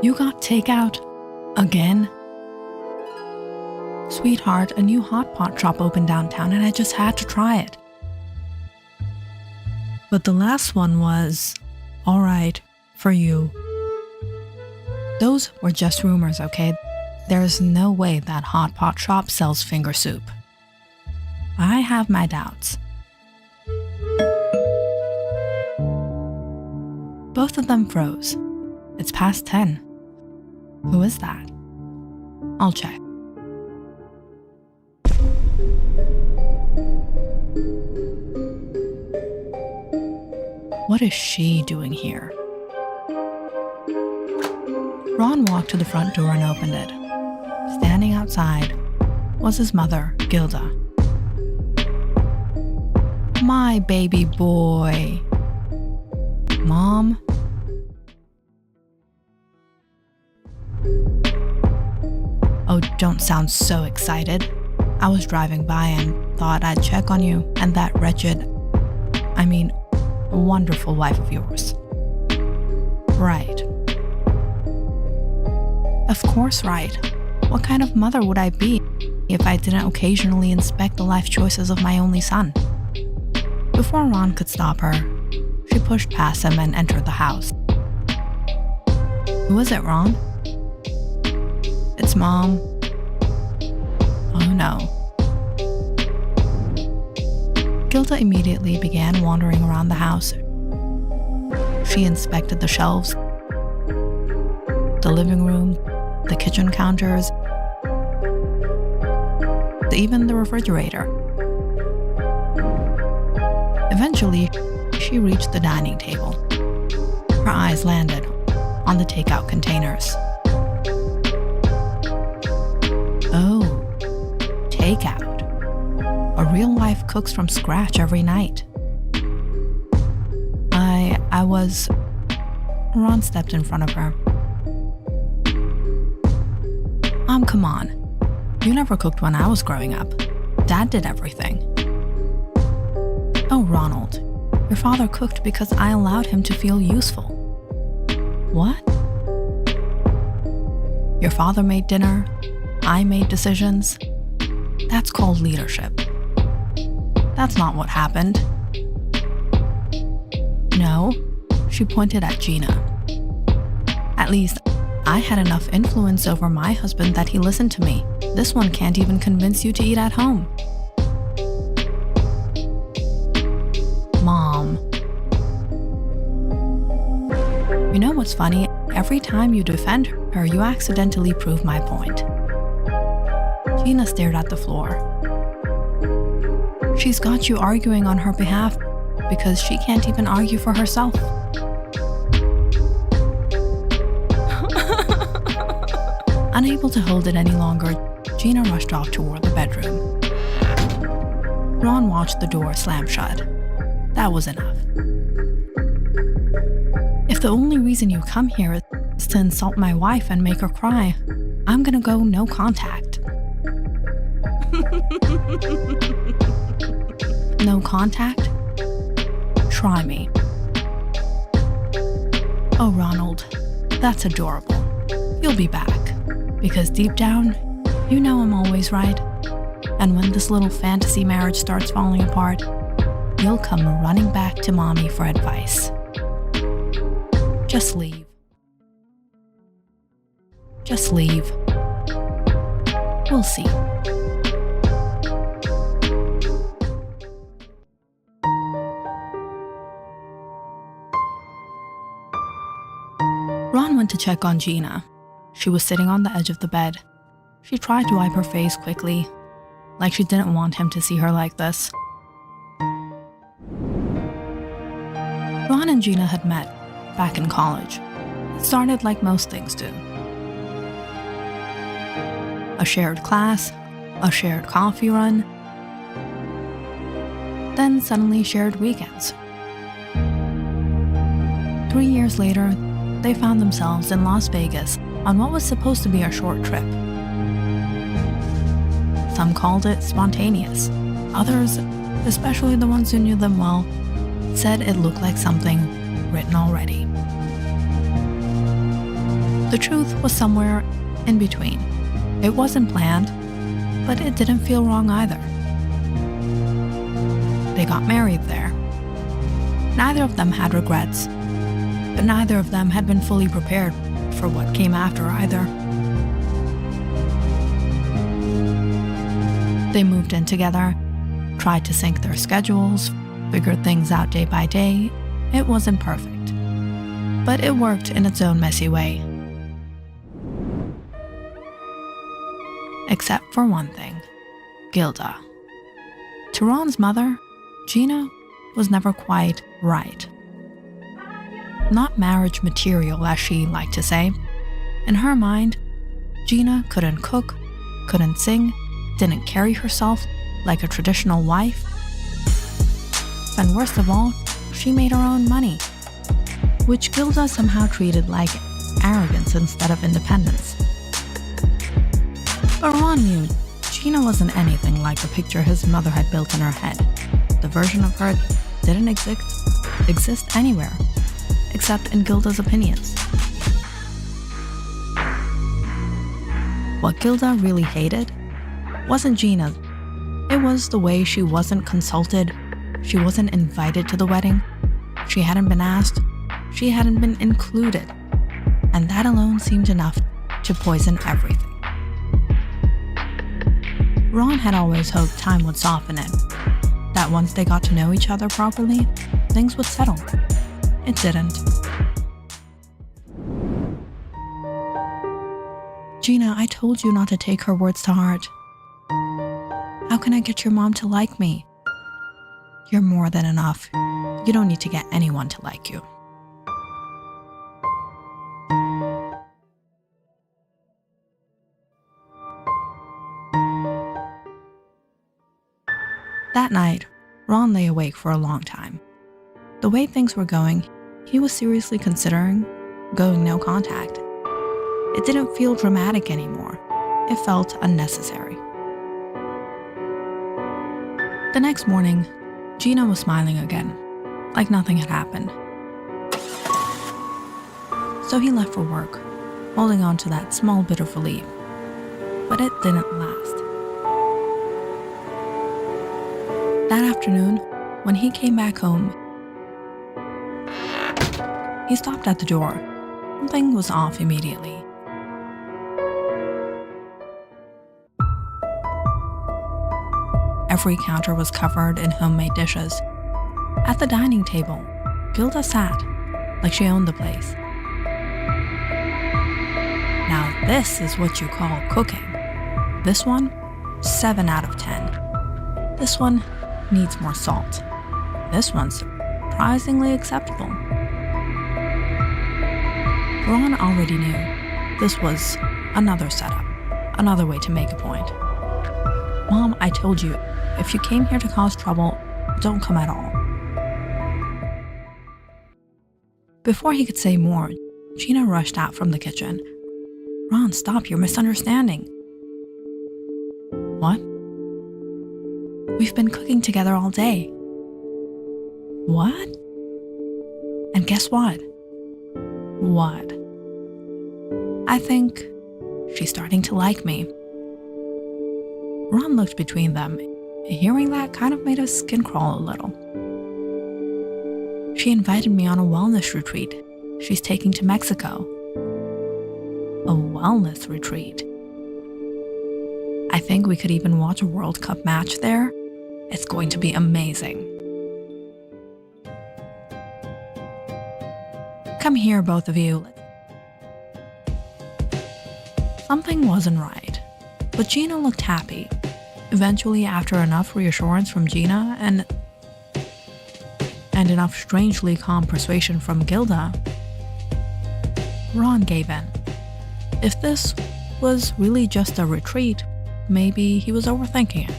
You got takeout? Again? Sweetheart, a new hot pot shop opened downtown and I just had to try it. But the last one was, alright, for you. Those were just rumors, okay? There's no way that hot pot shop sells finger soup. I have my doubts. Both of them froze. It's past 10. Who is that? I'll check. What is she doing here? Ron walked to the front door and opened it. Standing outside was his mother, Gilda. My baby boy. Mom? Oh, don't sound so excited. I was driving by and thought I'd check on you and that wonderful wife of yours. Right. Of course, right. What kind of mother would I be if I didn't occasionally inspect the life choices of my only son? Before Ron could stop her, she pushed past him and entered the house. Who is it, Ron? It's Mom. Oh no. Gilda immediately began wandering around the house. She inspected the shelves, the living room, the kitchen counters, even the refrigerator. Eventually, she reached the dining table. Her eyes landed on the takeout containers. Oh, takeout. A real wife cooks from scratch every night. Ron stepped in front of her. Come on. You never cooked when I was growing up. Dad did everything. Oh, Ronald. Your father cooked because I allowed him to feel useful. What? Your father made dinner. I made decisions. That's called leadership. That's not what happened. No, she pointed at Gina. At least, I had enough influence over my husband that he listened to me. This one can't even convince you to eat at home. Mom. You know what's funny? Every time you defend her, you accidentally prove my point. Gina stared at the floor. She's got you arguing on her behalf because she can't even argue for herself. Unable to hold it any longer, Gina rushed off toward the bedroom. Ron watched the door slam shut. That was enough. If the only reason you come here is to insult my wife and make her cry, I'm gonna go no contact. No contact? Try me. Oh, Ronald, that's adorable. You'll be back. Because deep down, you know I'm always right. And when this little fantasy marriage starts falling apart, you'll come running back to Mommy for advice. Just leave. Just leave. We'll see. Ron went to check on Gina. She was sitting on the edge of the bed. She tried to wipe her face quickly, like she didn't want him to see her like this. Ron and Gina had met back in college. It started like most things do. A shared class, a shared coffee run, then suddenly shared weekends. 3 years later, they found themselves in Las Vegas on what was supposed to be a short trip. Some called it spontaneous. Others, especially the ones who knew them well, said it looked like something written already. The truth was somewhere in between. It wasn't planned, but it didn't feel wrong either. They got married there. Neither of them had regrets, but neither of them had been fully prepared for what came after either. They moved in together, tried to sync their schedules, figured things out day by day. It wasn't perfect, but it worked in its own messy way. Except for one thing, Gilda. To Ron's mother, Gina was never quite right. Not marriage material, as she liked to say. In her mind, Gina couldn't cook, couldn't sing, didn't carry herself like a traditional wife. And worst of all, she made her own money, which Gilda somehow treated like arrogance instead of independence. But Ron knew Gina wasn't anything like the picture his mother had built in her head. The version of her didn't exist anywhere, except in Gilda's opinions. What Gilda really hated wasn't Gina. It was the way she wasn't consulted, she wasn't invited to the wedding, she hadn't been asked, she hadn't been included, and that alone seemed enough to poison everything. Ron had always hoped time would soften it, that once they got to know each other properly, things would settle. It didn't. Gina, I told you not to take her words to heart. How can I get your mom to like me? You're more than enough. You don't need to get anyone to like you. That night, Ron lay awake for a long time. The way things were going, he was seriously considering going no contact. It didn't feel dramatic anymore. It felt unnecessary. The next morning, Gina was smiling again, like nothing had happened. So he left for work, holding on to that small bit of relief. But it didn't last. That afternoon, when he came back home, he stopped at the door. Something was off immediately. Every counter was covered in homemade dishes. At the dining table, Gilda sat like she owned the place. Now this is what you call cooking. This one, 7 out of 10. This one needs more salt. This one's surprisingly acceptable. Ron already knew this was another setup, another way to make a point. Mom, I told you, if you came here to cause trouble, don't come at all. Before he could say more, Gina rushed out from the kitchen. Ron, stop, you're misunderstanding. What? We've been cooking together all day. What? And guess what? What? I think she's starting to like me. Ron looked between them. Hearing that kind of made his skin crawl a little. She invited me on a wellness retreat she's taking to Mexico. A wellness retreat. I think we could even watch a World Cup match there. It's going to be amazing. Come here, both of you. Something wasn't right, but Gina looked happy. Eventually, after enough reassurance from Gina and enough strangely calm persuasion from Gilda, Ron gave in. If this was really just a retreat, maybe he was overthinking it.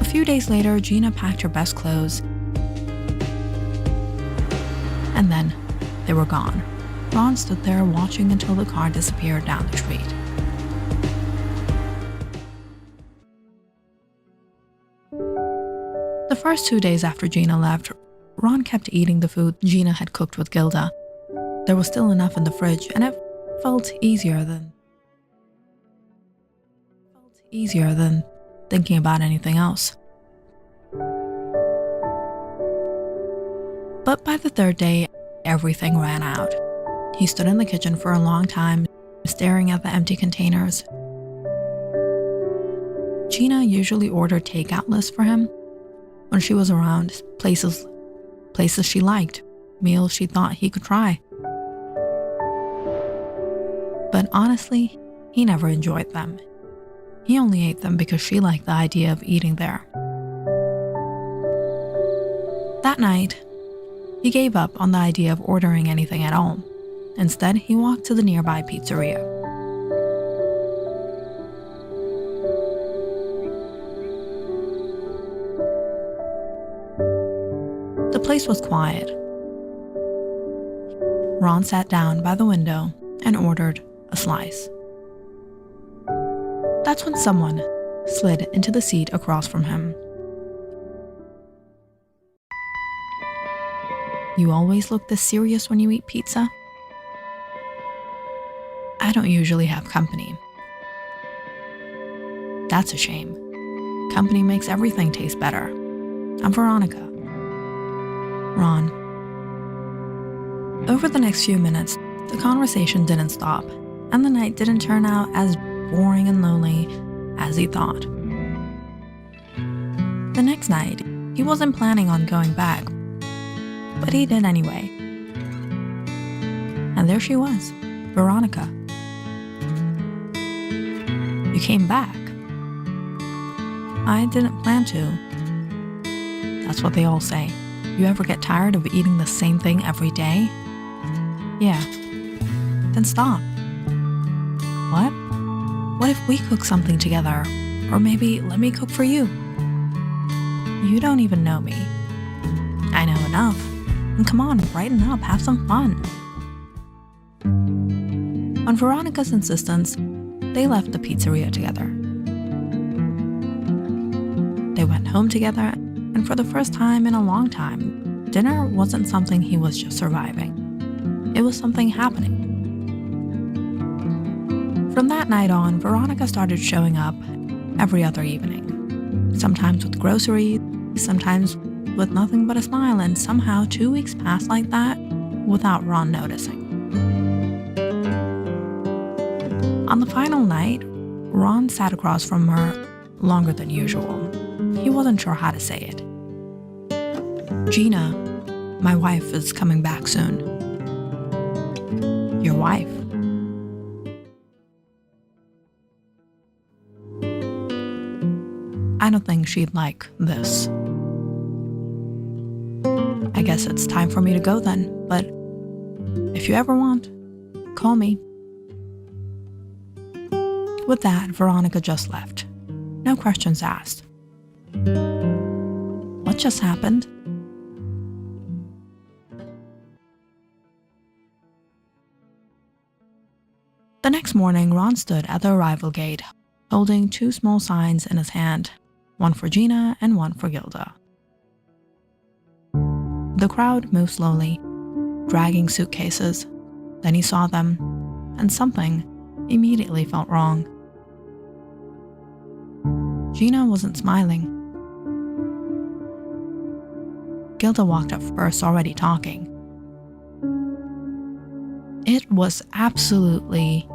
A few days later, Gina packed her best clothes, and then they were gone. Ron stood there watching until the car disappeared down the street. The first 2 days after Gina left, Ron kept eating the food Gina had cooked with Gilda. There was still enough in the fridge, and it felt easier than thinking about anything else. But by the third day, everything ran out. He stood in the kitchen for a long time, staring at the empty containers. Gina usually ordered takeout lists for him when she was around, places she liked, meals she thought he could try. But honestly, he never enjoyed them. He only ate them because she liked the idea of eating there. That night, he gave up on the idea of ordering anything at all. Instead, he walked to the nearby pizzeria. The place was quiet. Ron sat down by the window and ordered a slice. That's when someone slid into the seat across from him. "You always look this serious when you eat pizza?" "I don't usually have company." "That's a shame. Company makes everything taste better. I'm Veronica." Ron. Over the next few minutes, the conversation didn't stop, and the night didn't turn out as boring and lonely as he thought. The next night, he wasn't planning on going back, but he did anyway. And there she was, Veronica. "You came back." "I didn't plan to." "That's what they all say. You ever get tired of eating the same thing every day?" "Yeah." "Then stop." "What?" "What if we cook something together? Or maybe let me cook for you." "You don't even know me." "I know enough. And come on, brighten up, have some fun." On Veronica's insistence, they left the pizzeria together. They went home together, and for the first time in a long time, dinner wasn't something he was just surviving. It was something happening. From that night on, Veronica started showing up every other evening. Sometimes with groceries, sometimes with nothing but a smile, and somehow 2 weeks passed like that without Ron noticing. On the final night, Ron sat across from her longer than usual. He wasn't sure how to say it. "Gina, my wife is coming back soon." "Your wife?" "I don't think she'd like this." "I guess it's time for me to go then, but if you ever want, call me." With that, Veronica just left. No questions asked. What just happened? The next morning, Ron stood at the arrival gate, holding 2 small signs in his hand, one for Gina and one for Gilda. The crowd moved slowly, dragging suitcases. Then he saw them, and something immediately felt wrong. Gina wasn't smiling. Gilda walked up first, already talking. "It was absolutely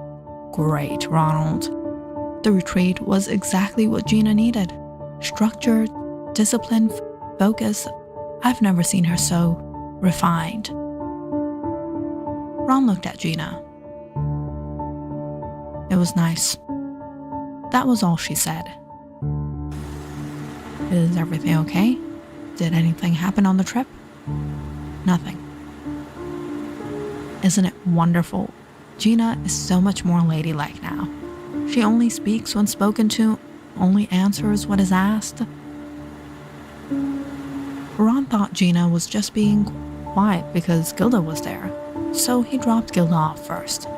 great, Ronald. The retreat was exactly what Gina needed. Structure, discipline, focus. I've never seen her so refined." Ron looked at Gina. "It was nice." That was all she said. "Is everything okay? Did anything happen on the trip?" "Nothing." "Isn't it wonderful? Gina is so much more ladylike now. She only speaks when spoken to, only answers what is asked." Ron thought Gina was just being quiet because Gilda was there, so he dropped Gilda off first.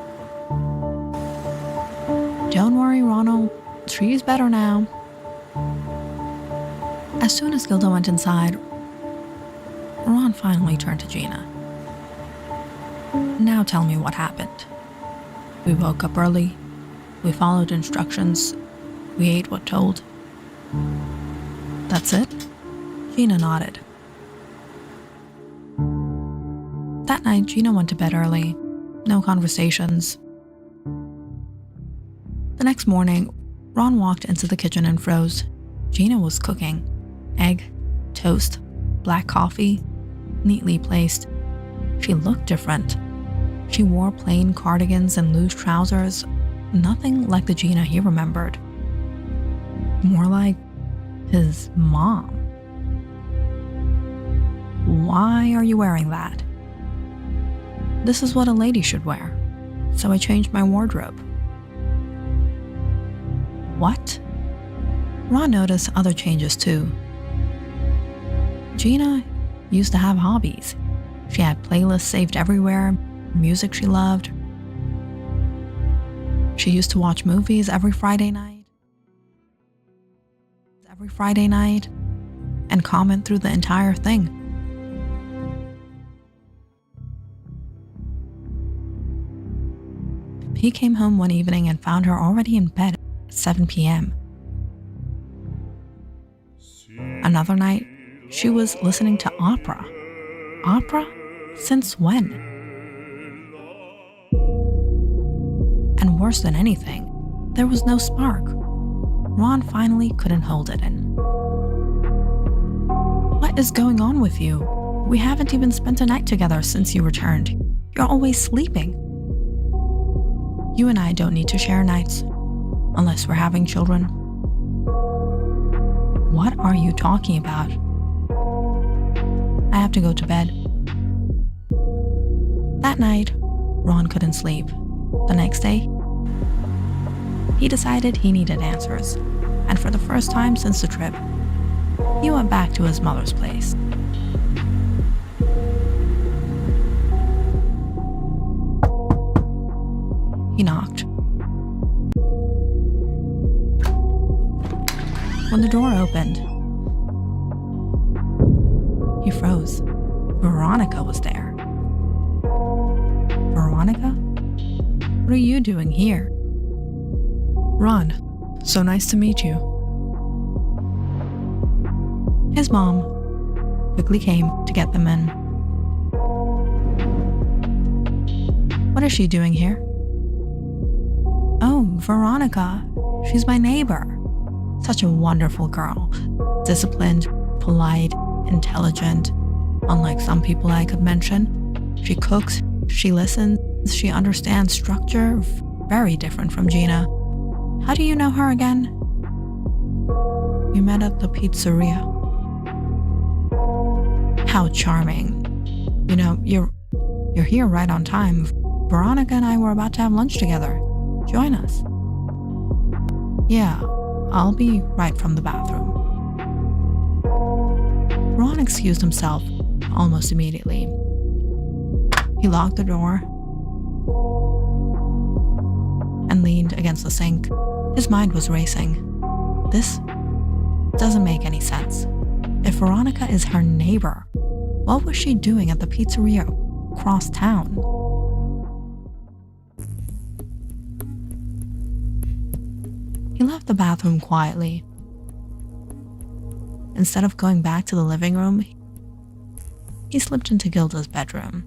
"Don't worry, Ronald. She's better now." As soon as Gilda went inside, Ron finally turned to Gina. Now tell me what happened. We woke up early. We followed instructions. We ate what told. That's it? Gina nodded. That night, Gina went to bed early. No conversations. The next morning, Ron walked into the kitchen and froze. Gina was cooking. Egg, toast, black coffee, neatly placed. She looked different. She wore plain cardigans and loose trousers, nothing like the Gina he remembered. More like his mom. Why are you wearing that? This is what a lady should wear, so I changed my wardrobe. What? Ron noticed other changes too. Gina used to have hobbies. She had playlists saved everywhere, music she loved. She used to watch movies every Friday night and comment through the entire thing. He came home one evening and found her already in bed at 7 p.m. Another night, she was listening to opera. Opera? Since when? And worse than anything, there was no spark. Ron finally couldn't hold it in. What is going on with you? We haven't even spent a night together since you returned. You're always sleeping. You and I don't need to share nights, unless we're having children. What are you talking about? I have to go to bed. That night, Ron couldn't sleep. The next day, he decided he needed answers, and for the first time since the trip, he went back to his mother's place. He knocked. When the door opened, he froze. Veronica was there. Veronica? What are you doing here? Ron, so nice to meet you. His mom quickly came to get them in. What is she doing here? Oh, Veronica. She's my neighbor. Such a wonderful girl. Disciplined, polite, intelligent. Unlike some people I could mention. She cooks, she listens, she understands structure. Very different from Gina. How do you know her again? We met at the pizzeria. How charming. You know, you're here right on time. Veronica and I were about to have lunch together. Join us. Yeah, I'll be right from the bathroom. Ron excused himself almost immediately. He locked the door and leaned against the sink. His mind was racing. This doesn't make any sense. If Veronica is her neighbor, what was she doing at the pizzeria across town? He left the bathroom quietly. Instead of going back to the living room, he slipped into Gilda's bedroom.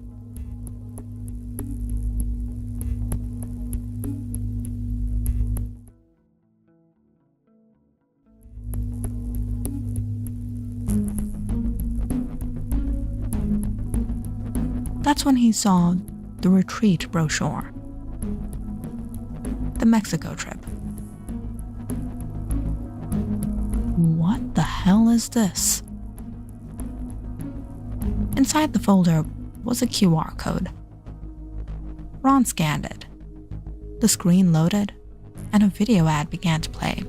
That's when he saw the retreat brochure. The Mexico trip. What the hell is this? Inside the folder was a QR code. Ron scanned it. The screen loaded, and a video ad began to play.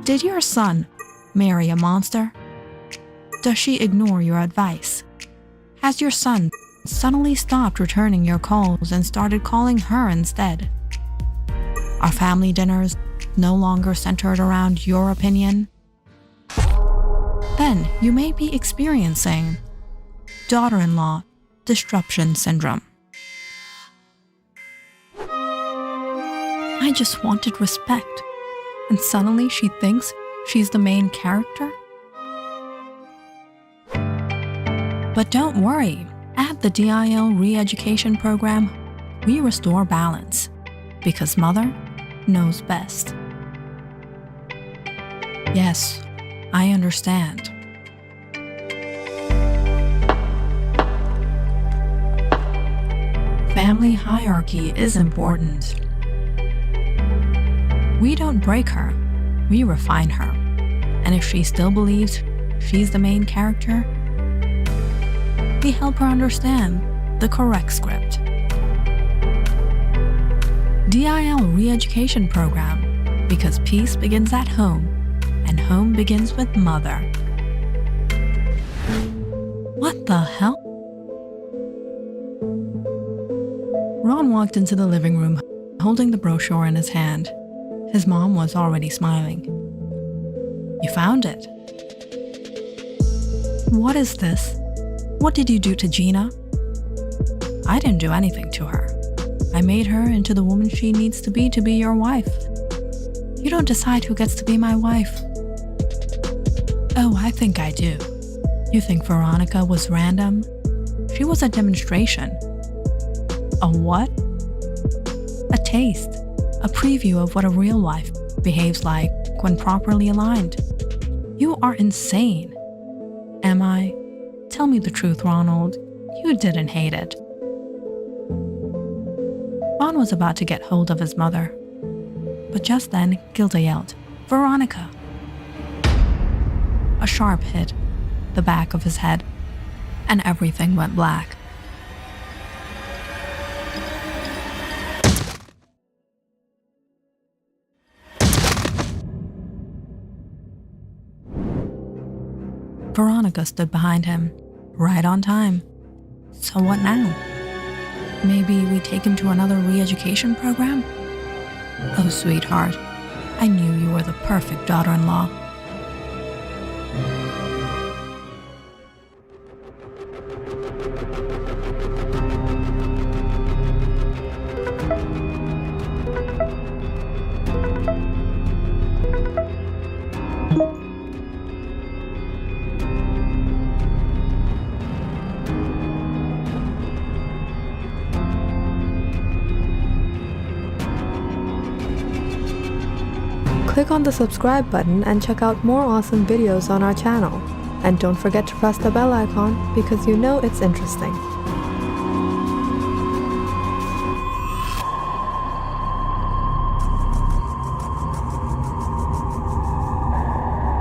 Did your son marry a monster? Does she ignore your advice? Has your son suddenly stopped returning your calls and started calling her instead? Are family dinners no longer centered around your opinion? Then you may be experiencing daughter-in-law disruption syndrome. I just wanted respect, and suddenly she thinks she's the main character? But don't worry, at the DIL re-education program, we restore balance, because Mother knows best. Yes, I understand. Family hierarchy is important. We don't break her, we refine her. And if she still believes she's the main character, we help her understand the correct script. DIL re-education program, because peace begins at home, and home begins with Mother. What the hell? Ron walked into the living room, holding the brochure in his hand. His mom was already smiling. You found it. What is this? What did you do to Gina? I didn't do anything to her. I made her into the woman she needs to be your wife. You don't decide who gets to be my wife. Oh, I think I do. You think Veronica was random? She was a demonstration. A what? A taste. A preview of what a real life behaves like when properly aligned. You are insane. Am I? Tell me the truth, Ronald. You didn't hate it. Ron was about to get hold of his mother. But just then, Gilda yelled, "Veronica!" A sharp hit the back of his head, and everything went black. Veronica stood behind him, right on time. So what now? Maybe we take him to another re-education program? Oh, sweetheart, I knew you were the perfect daughter-in-law. Click on the subscribe button and check out more awesome videos on our channel. And don't forget to press the bell icon because you know it's interesting.